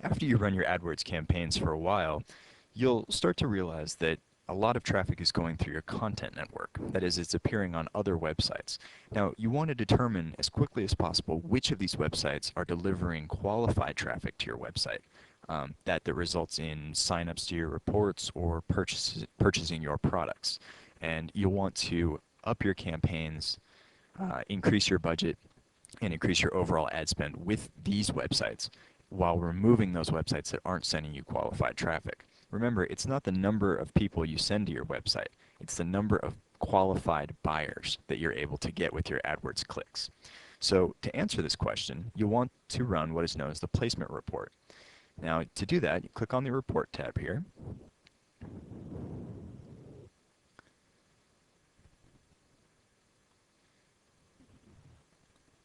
After you run your AdWords campaigns for a while, you'll start to realize that a lot of traffic is going through your content network. That is, it's appearing on other websites. Now, you want to determine as quickly as possible which of these websites are delivering qualified traffic to your website. That results in signups to your reports or purchasing your products. And you'll want to up your campaigns, increase your budget, and increase your overall ad spend with these websites while removing those websites that aren't sending you qualified traffic. Remember, it's not the number of people you send to your website, it's the number of qualified buyers that you're able to get with your AdWords clicks. So to answer this question, you'll want to run what is known as the placement report. Now, to do that, you click on the Report tab here.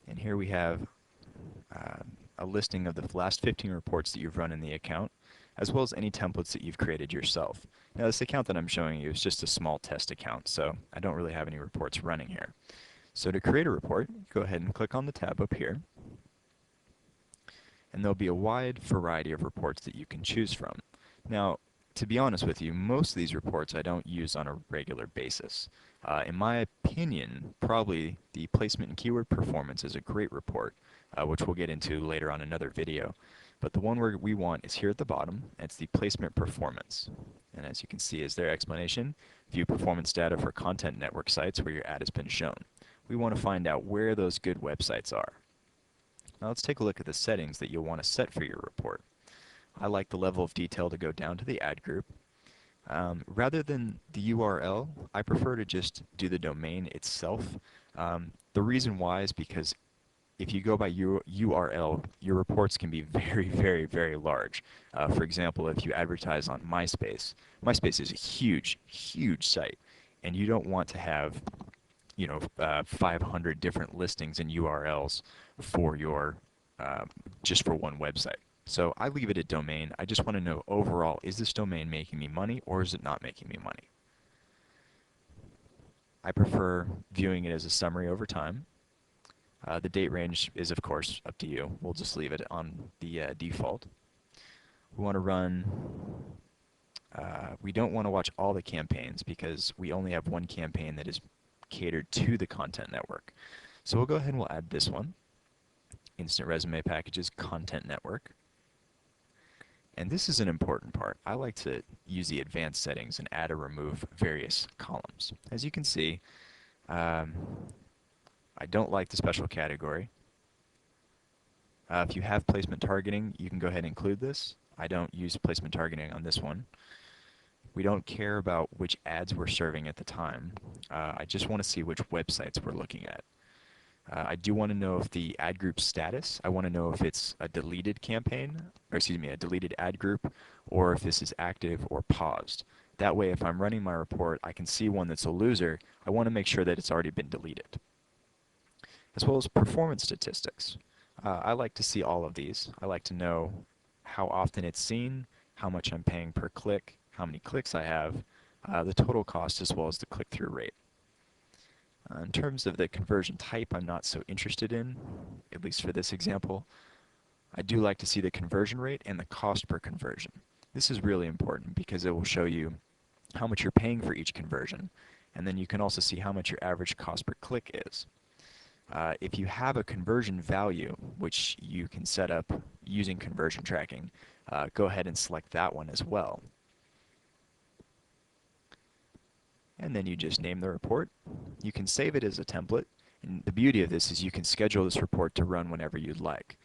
And here we have a listing of the last 15 reports that you've run in the account, as well as any templates that you've created yourself. Now, this account that I'm showing you is just a small test account, so I don't really have any reports running here. So to create a report, go ahead and click on the tab up here, and there'll be a wide variety of reports that you can choose from. Now, to be honest with you, most of these reports I don't use on a regular basis. In my opinion, probably the placement and keyword performance is a great report, which we'll get into later on another video. But the one we want is here at the bottom. It's the placement performance. And as you can see, is their explanation, view performance data for content network sites where your ad has been shown. We want to find out where those good websites are. Now let's take a look at the settings that you'll want to set for your report. I like the level of detail to go down to the ad group. Rather than the URL, I prefer to just do the domain itself. The reason why is because if you go by URL, your reports can be very, very, very large. For example, if you advertise on MySpace, MySpace is a huge, huge site, and you don't want to have 500 different listings and URLs for your just for one website. So I leave it at domain. I just want to know overall, is this domain making me money or is it not making me money? I prefer viewing it as a summary over time. The date range is, of course, up to you. We'll just leave it on the default. We want to run, we don't want to watch all the campaigns because we only have one campaign that is catered to the content network. So we'll go ahead and we'll add this one, Instant Resume Packages Content Network. And this is an important part. I like to use the advanced settings and add or remove various columns. As you can see, I don't like the special category. If you have placement targeting, you can go ahead and include this. I don't use placement targeting on this one. We don't care about which ads we're serving at the time. I just want to see which websites we're looking at. I do want to know if the ad group status, I want to know if it's a deleted campaign, or excuse me, a deleted ad group, or if this is active or paused. That way, if I'm running my report, I can see one that's a loser. I want to make sure that it's already been deleted. As well as performance statistics. I like to see all of these. I like to know how often it's seen, how much I'm paying per click, how many clicks I have, the total cost, as well as the click-through rate. In terms of the conversion type, I'm not so interested in, at least for this example. I do like to see the conversion rate and the cost per conversion. This is really important because it will show you how much you're paying for each conversion, and then you can also see how much your average cost per click is. If you have a conversion value, which you can set up using conversion tracking, go ahead and select that one as well. And then you just name the report. You can save it as a template. And the beauty of this is you can schedule this report to run whenever you'd like.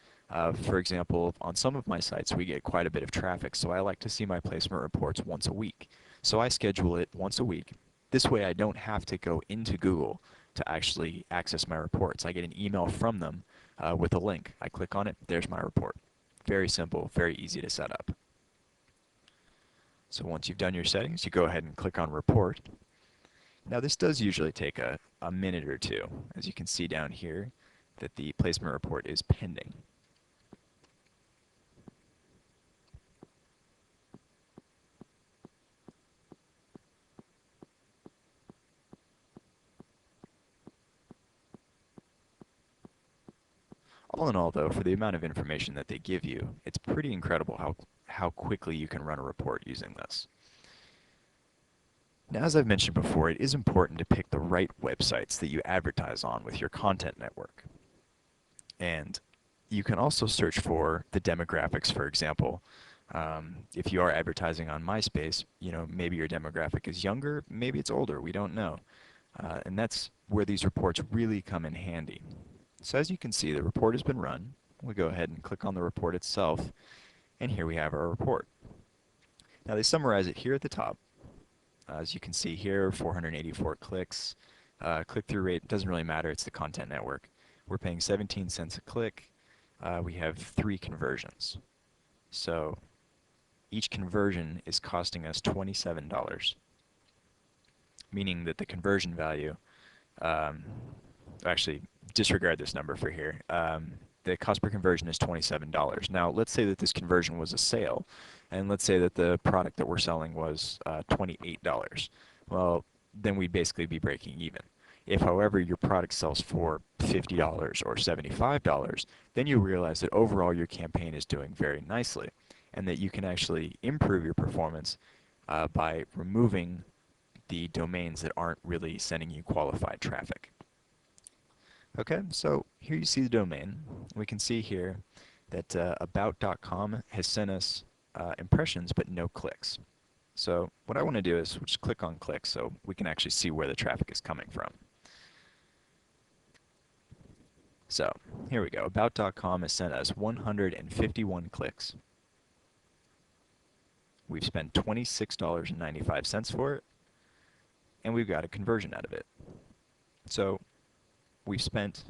For example, on some of my sites, we get quite a bit of traffic, so I like to see my placement reports once a week. So I schedule it once a week. This way I don't have to go into Google to actually access my reports. I get an email from them with a link. I click on it, there's my report. Very simple, very easy to set up. So once you've done your settings, you go ahead and click on Report. Now this does usually take a minute or two, as you can see down here, that the placement report is pending. All in all, though, for the amount of information that they give you, it's pretty incredible how quickly you can run a report using this. Now, as I've mentioned before, it is important to pick the right websites that you advertise on with your content network. And you can also search for the demographics, for example. If you are advertising on MySpace, maybe your demographic is younger, maybe it's older, we don't know. And that's where these reports really come in handy. So as you can see, the report has been run. We'll go ahead and click on the report itself, and here we have our report. Now they summarize it here at the top. As you can see here, 484 clicks. Click-through rate doesn't really matter, it's the content network. We're paying 17 cents a click. We have 3 conversions. So each conversion is costing us $27, meaning that the conversion value, actually disregard this number for here. The cost per conversion is $27. Now let's say that this conversion was a sale, and let's say that the product that we're selling was $28. Well, then we'd basically be breaking even. If, however, your product sells for $50 or $75, then you realize that overall your campaign is doing very nicely, and that you can actually improve your performance by removing the domains that aren't really sending you qualified traffic. Okay, so here you see the domain. We can see here that about.com has sent us impressions but no clicks. So what I want to do is just click on clicks so we can actually see where the traffic is coming from. So here we go. About.com has sent us 151 clicks. We've spent $26.95 for it, and we've got a conversion out of it. So we've spent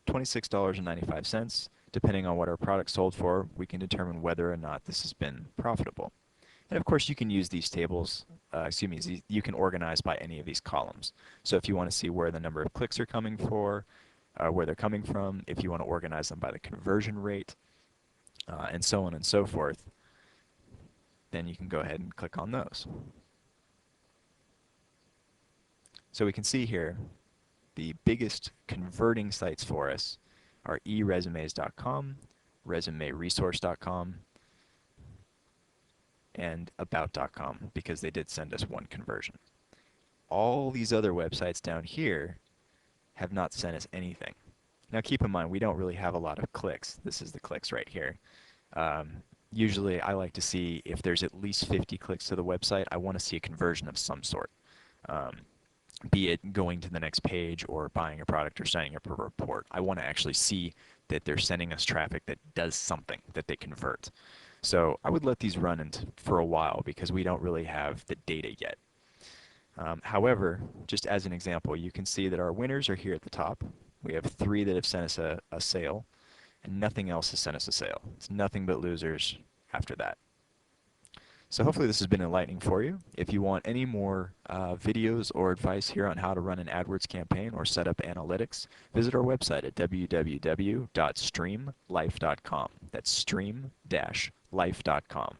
$26.95. Depending on what our product sold for, we can determine whether or not this has been profitable. And of course, you can use these tables, you can organize by any of these columns. So if you want to see where the number of clicks are coming for, where they're coming from, if you want to organize them by the conversion rate, and so on and so forth, then you can go ahead and click on those. So we can see here the biggest converting sites for us are eresumes.com, resumeresource.com, and about.com, because they did send us 1 conversion. All these other websites down here have not sent us anything. Now keep in mind, we don't really have a lot of clicks. This is the clicks right here. Usually I like to see if there's at least 50 clicks to the website, I want to see a conversion of some sort. Be it going to the next page or buying a product or signing up a report. I want to actually see that they're sending us traffic that does something, that they convert. So I would let these run for a while because we don't really have the data yet. However, just as an example, you can see that our winners are here at the top. We have 3 that have sent us a sale, and nothing else has sent us a sale. It's nothing but losers after that. So hopefully this has been enlightening for you. If you want any more videos or advice here on how to run an AdWords campaign or set up analytics, visit our website at www.streamlife.com. That's stream-life.com.